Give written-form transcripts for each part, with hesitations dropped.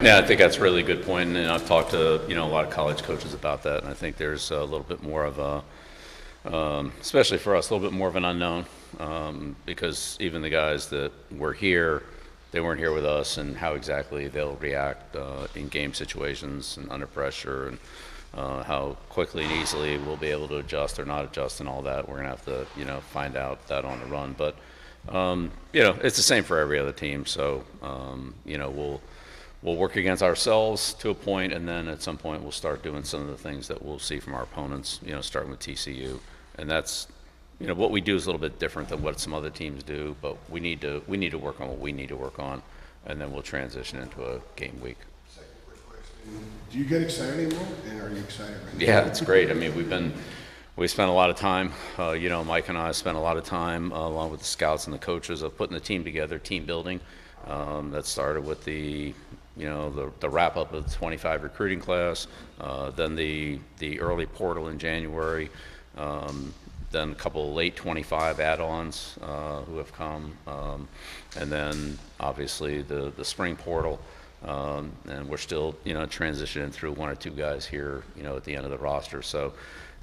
Yeah, I think that's a really good point, and I've talked to a lot of college coaches about that, and I think there's a little bit more of a, especially for us, a little bit more of an unknown, because even the guys that were here, they weren't here with us, and how exactly they'll react in game situations and under pressure, and how quickly and easily we'll be able to adjust or not adjust and all that. We're gonna have to find out that on the run, but it's the same for every other team. So we'll work against ourselves to a point, and then at some point we'll start doing some of the things that we'll see from our opponents, starting with TCU. And that's, what we do is a little bit different than what some other teams do, but we need to work on what we need to work on, and then we'll transition into a game week. Second quick question. Do you get excited anymore, and are you excited right now? Yeah, it's great. I mean, we spent a lot of time, Mike and I spent a lot of time along with the scouts and the coaches of putting the team together, team building. That started with the wrap up of the 25 recruiting class, then the early portal in January, then a couple of late 25 add-ons who have come, and then obviously the spring portal, and we're still transitioning through one or two guys here at the end of the roster. So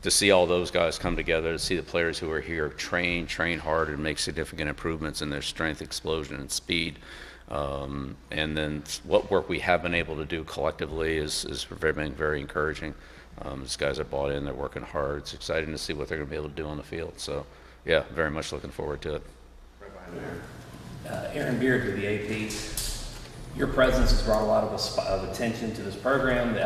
to see all those guys come together, to see the players who are here train hard and make significant improvements in their strength, explosion, and speed. And then what work we have been able to do collectively is been very encouraging. These guys are bought in, they're working hard. It's exciting to see what they're going to be able to do on the field. So, yeah, very much looking forward to it. Right behind there. Aaron Beard with the AP. Your presence has brought a lot of attention to this program.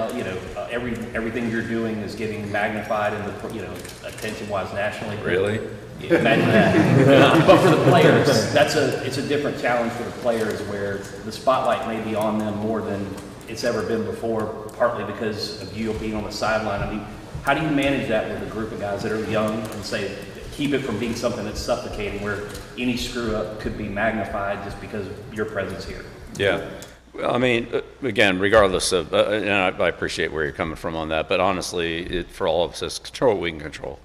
Everything you're doing is getting magnified in the attention-wise nationally. Really? Yeah, imagine that. But for the players, it's a different challenge for the players where the spotlight may be on them more than it's ever been before, partly because of you being on the sideline. I mean, how do you manage that with a group of guys that are young and say, keep it from being something that's suffocating where any screw up could be magnified just because of your presence here? Yeah. Well, I mean, again, regardless of, and I appreciate where you're coming from on that, but honestly, for all of us, it's control what we can control.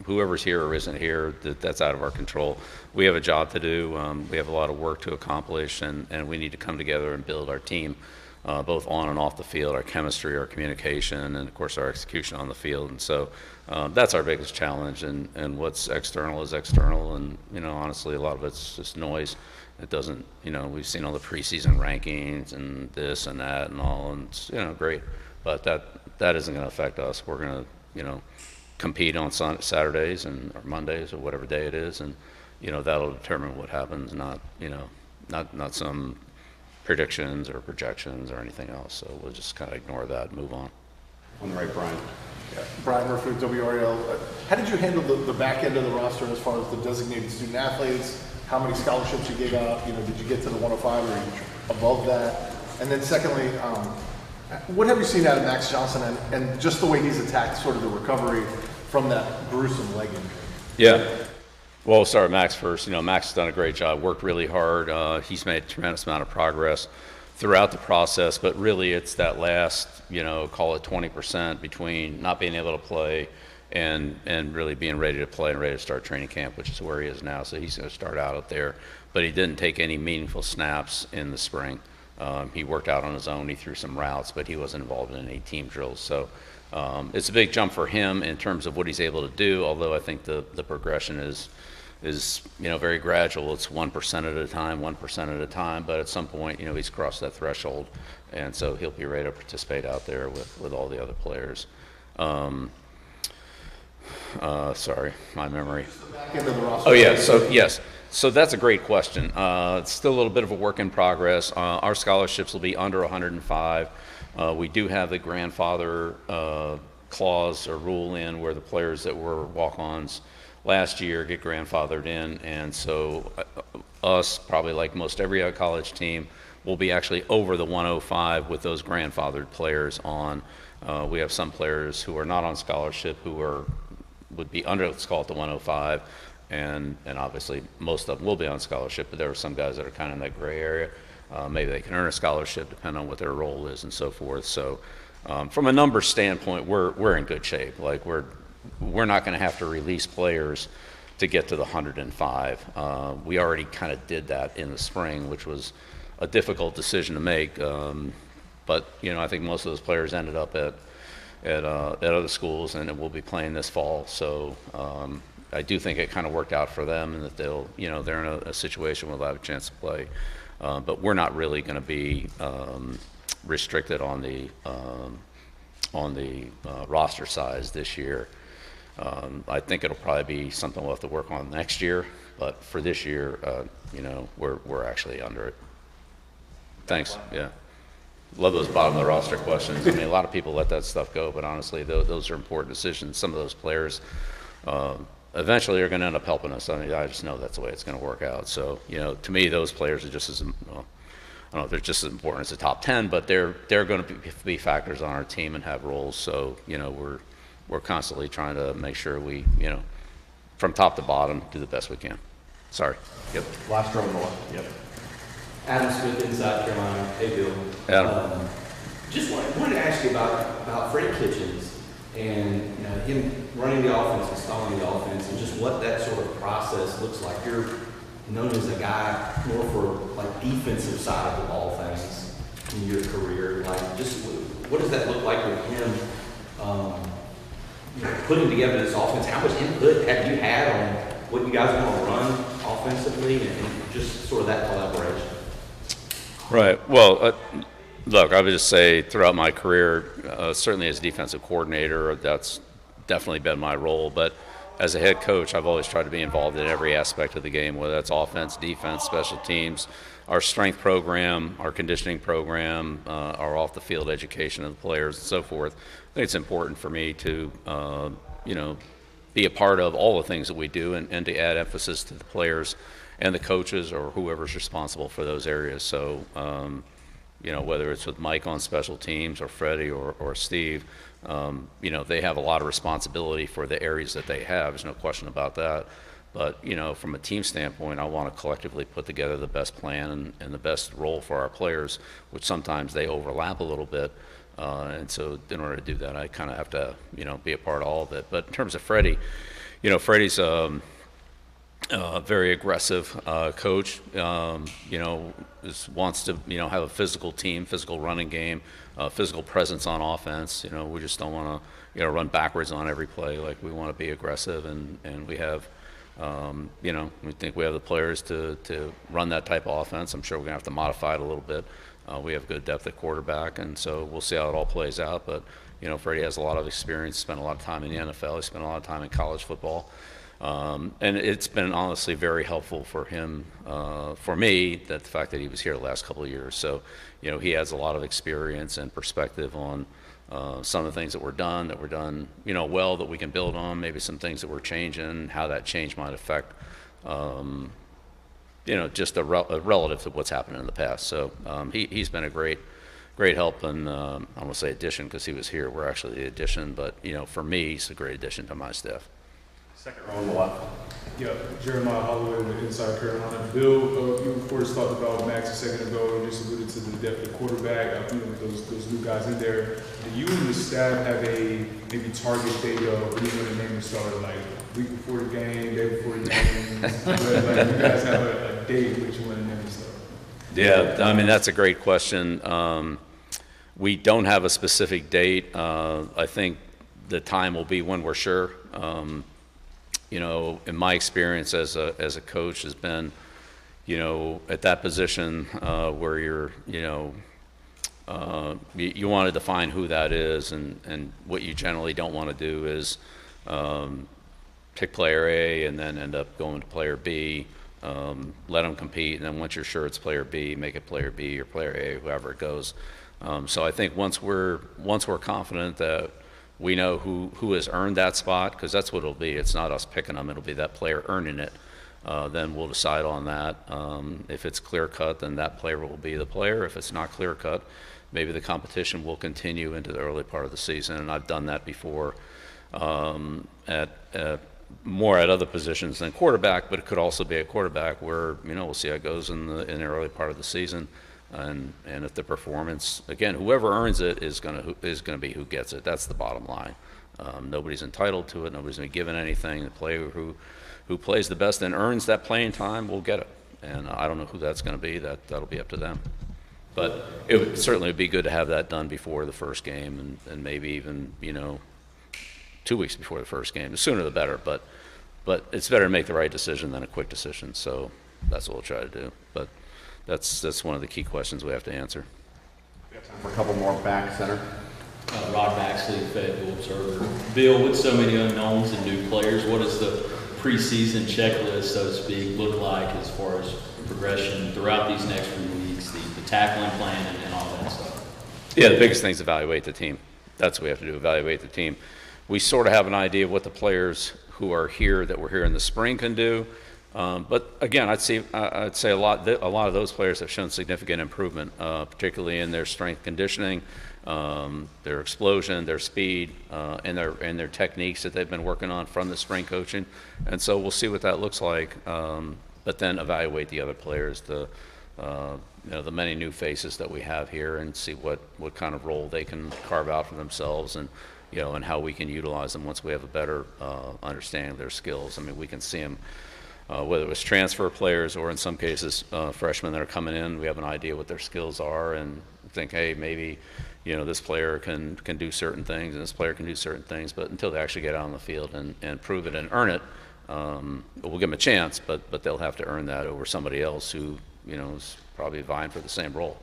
Whoever's here or isn't here, that's out of our control. We have a job to do. We have a lot of work to accomplish, and we need to come together and build our team, both on and off the field, our chemistry, our communication, and of course our execution on the field. And so that's our biggest challenge, and what's external is external, and honestly, a lot of it's just noise. It doesn't, we've seen all the preseason rankings and this and that and all, and it's, great, but that isn't going to affect us. We're going to, compete on Saturdays or Mondays or whatever day it is, and that'll determine what happens, not some predictions or projections or anything else. So we'll just kind of ignore that and move on. On the right, Brian. Yeah. Brian Murphy with WRL. How did you handle the back end of the roster as far as the designated student athletes? How many scholarships you gave out? Did you get to the 105 or are you above that? And then secondly, what have you seen out of Max Johnson and just the way he's attacked sort of the recovery from that gruesome leg injury? Yeah. Well, we'll start with Max first. Max has done a great job, worked really hard. He's made a tremendous amount of progress throughout the process, but really it's that last, call it 20% between not being able to play and really being ready to play and ready to start training camp, which is where he is now. So he's going to start out there, but he didn't take any meaningful snaps in the spring. He worked out on his own. He threw some routes, but he wasn't involved in any team drills. So it's a big jump for him in terms of what he's able to do, although I think the progression is very gradual. It's 1% at a time, 1% at a time, but at some point, he's crossed that threshold, and so he'll be ready to participate out there with all the other players. Sorry, my memory. Oh yeah, so yes. So that's a great question. It's still a little bit of a work in progress. Our scholarships will be under 105. We do have the grandfather clause or rule in where the players that were walk-ons last year get grandfathered in, and so us, probably like most every other college team, will be actually over the 105 with those grandfathered players on. We have some players who are not on scholarship who would be under, let's call it the 105, and obviously most of them will be on scholarship, but there are some guys that are kind of in that gray area. Maybe they can earn a scholarship depending on what their role is and so forth. So from a numbers standpoint, we're in good shape. Like we're not going to have to release players to get to the 105. We already kind of did that in the spring, which was a difficult decision to make. But I think most of those players ended up at other schools, and will be playing this fall. So I do think it kind of worked out for them, and that they're in a situation where they'll have a chance to play. But we're not really going to be restricted on the roster size this year. I think it'll probably be something we'll have to work on next year, but for this year, we're actually under it. Thanks. Yeah. Love those bottom of the roster questions. I mean, a lot of people let that stuff go, but honestly, those are important decisions. Some of those players eventually are going to end up helping us. I mean, I just know that's the way it's going to work out. So, to me, those players are just as, I don't know if they're just as important as the top 10, but they're going to be factors on our team and have roles. So, we're constantly trying to make sure we, from top to bottom, do the best we can. Sorry. Yep. Last row on the left. Yep. Adam Smith, Inside Carolina. Hey, Bill. Adam. Just wanted to ask you about Freddie Kitchens and him running the offense, installing the offense, and just what that sort of process looks like. You're known as a guy more for like defensive side of the ball things in your career. Like, just what does that look like with him putting together this offense? How much input have you had on what you guys want to run offensively, and just sort of that collaboration? Right. Well, look, I would just say throughout my career, certainly as defensive coordinator, that's definitely been my role. But as a head coach, I've always tried to be involved in every aspect of the game, whether that's offense, defense, special teams, our strength program, our conditioning program, our off-the-field education of the players, and so forth. I think it's important for me to, be a part of all the things that we do, and to add emphasis to the players and the coaches or whoever's responsible for those areas. So, whether it's with Mike on special teams or Freddie or Steve, they have a lot of responsibility for the areas that they have. There's no question about that. But, from a team standpoint, I want to collectively put together the best plan and the best role for our players, which sometimes they overlap a little bit. And so in order to do that, I kind of have to, be a part of all of it. But in terms of Freddie, Freddie's very aggressive coach, wants to, have a physical team, physical running game, physical presence on offense. We just don't want to, run backwards on every play. Like, we want to be aggressive, and we have, we think we have the players to run that type of offense. I'm sure we're going to have to modify it a little bit. We have good depth at quarterback, and so we'll see how it all plays out. But, Freddie has a lot of experience, spent a lot of time in the NFL. He spent a lot of time in college football. And it's been honestly very helpful for him, for me, that the fact that he was here the last couple of years. So, he has a lot of experience and perspective on some of the things that were done, well, that we can build on, maybe some things that we're changing, how that change might affect, just a relative to what's happened in the past. So he's been a great help, and I won't say addition because he was here. We're actually the addition, but, for me, he's a great addition to my staff. Second row on the left. Yeah, Jeremiah Holloway with Inside Carolina. Bill, you first talked about Max a second ago. You just alluded to the depth of quarterback. Those new guys in there. Do you and the staff have a maybe target date of when you want to name the starter, like week before the game, day before the game? But you guys have a date which you want to name the starter? Yeah, I mean, that's a great question. We don't have a specific date. I think the time will be when we're sure. In my experience as a coach has been, at that position where you're, you want to define who that is, and what you generally don't want to do is pick player A and then end up going to player B, let them compete, and then once you're sure it's player B, make it player B or player A, whoever it goes. So I think once we're confident that we know who has earned that spot, because that's what it'll be. It's not us picking them. It'll be that player earning it. Then we'll decide on that. If it's clear-cut, then that player will be the player. If it's not clear-cut, maybe the competition will continue into the early part of the season. And I've done that before more at other positions than quarterback, but it could also be a quarterback where, we'll see how it goes in the early part of the season. And if the performance, again, whoever earns it is going to be who gets it. That's the bottom line. Nobody's entitled to it. Nobody's going to be given anything. The player who plays the best and earns that playing time will get it. And I don't know who that's going to be. That'll be up to them. But it would certainly be good to have that done before the first game, and maybe even 2 weeks before the first game. The sooner the better. But it's better to make the right decision than a quick decision. So that's what we'll try to do. But that's one of the key questions we have to answer. We have time for a couple more. Back center. Rod Baxley, Fayetteville Observer. Bill, with so many unknowns and new players, what does the preseason checklist, so to speak, look like as far as progression throughout these next few weeks, the tackling plan and all that stuff? Yeah, the biggest thing is evaluate the team. That's what we have to do, evaluate the team. We sort of have an idea of what the players who are here that were here in the spring can do. But again, I'd say a lot of those players have shown significant improvement, particularly in their strength conditioning, their explosion, their speed, and their techniques that they've been working on from the spring coaching. And so we'll see what that looks like. But then evaluate the other players, the many new faces that we have here, and see what kind of role they can carve out for themselves, and how we can utilize them once we have a better understanding of their skills. I mean, we can see them. Whether it was transfer players or in some cases freshmen that are coming in, we have an idea what their skills are and think, hey, maybe this player can do certain things and this player can do certain things, but until they actually get out on the field and prove it and earn it, we'll give them a chance, but they'll have to earn that over somebody else who is probably vying for the same role.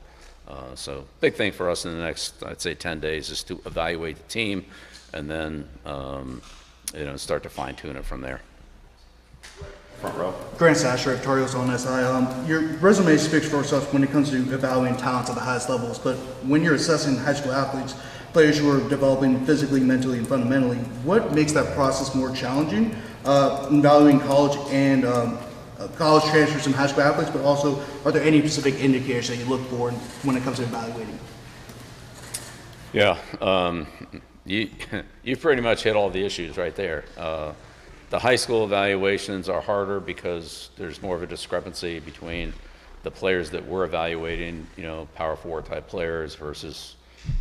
So big thing for us in the next, I'd say, 10 days is to evaluate the team and then start to fine tune it from there. Front row. Grant Sasher, Torios on SI. Your resume speaks for itself when it comes to evaluating talents at the highest levels, but when you're assessing high school athletes, players who are developing physically, mentally, and fundamentally, what makes that process more challenging in evaluating college and college transfers and high school athletes, but also are there any specific indicators that you look for when it comes to evaluating? Yeah, you pretty much hit all the issues right there. The high school evaluations are harder because there's more of a discrepancy between the players that we're evaluating, Power 4 type players versus,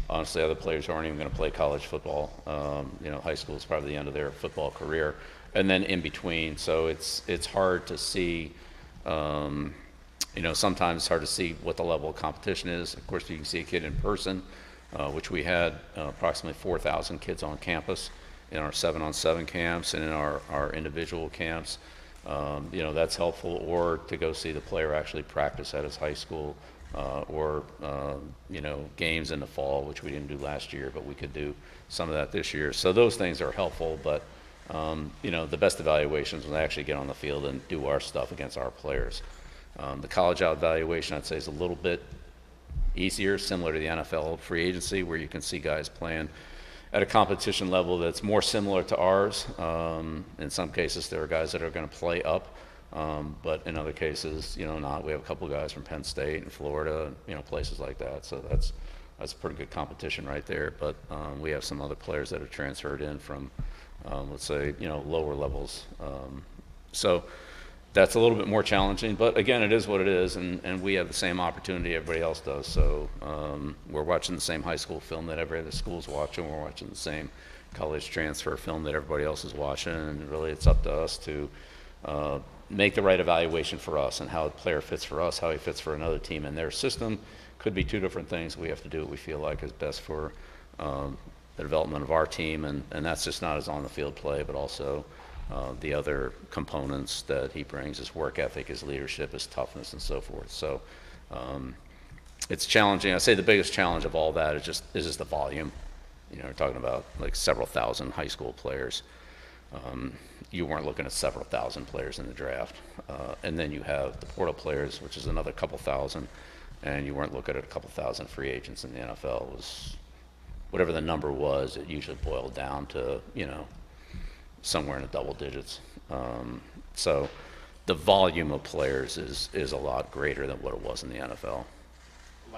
honestly, other players who aren't even going to play college football. High school is probably the end of their football career, and then in between. So it's hard to see. Sometimes it's hard to see what the level of competition is. Of course, you can see a kid in person, which we had approximately 4,000 kids on campus in our 7-on-7 camps and in our individual camps. That's helpful, or to go see the player actually practice at his high school, or games in the fall, which we didn't do last year, but we could do some of that this year. So those things are helpful, but the best evaluations when they actually get on the field and do our stuff against our players. The college out evaluation, I'd say, is a little bit easier, similar to the NFL free agency, where you can see guys playing at a competition level that's more similar to ours. In some cases, there are guys that are going to play up, but in other cases, not. We have a couple of guys from Penn State and Florida, places like that. So that's a pretty good competition right there. But we have some other players that have transferred in from, let's say, lower levels. So that's a little bit more challenging, but again, it is what it is, and we have the same opportunity everybody else does. So we're watching the same high school film that every other school's watching. We're watching the same college transfer film that everybody else is watching, and really it's up to us to make the right evaluation for us and how a player fits for us, how he fits for another team in their system. Could be two different things. We have to do what we feel like is best for the development of our team, and that's just not his on-the-field play, but also the other components that he brings, his work ethic, his leadership, his toughness, and so forth. So it's challenging. I'd say the biggest challenge of all that is just the volume. We're talking about like several thousand high school players. You weren't looking at several thousand players in the draft. And then you have the portal players, which is another couple thousand, and you weren't looking at a couple thousand free agents in the NFL. It was whatever the number was, it usually boiled down to, somewhere in the double digits. So the volume of players is a lot greater than what it was in the NFL.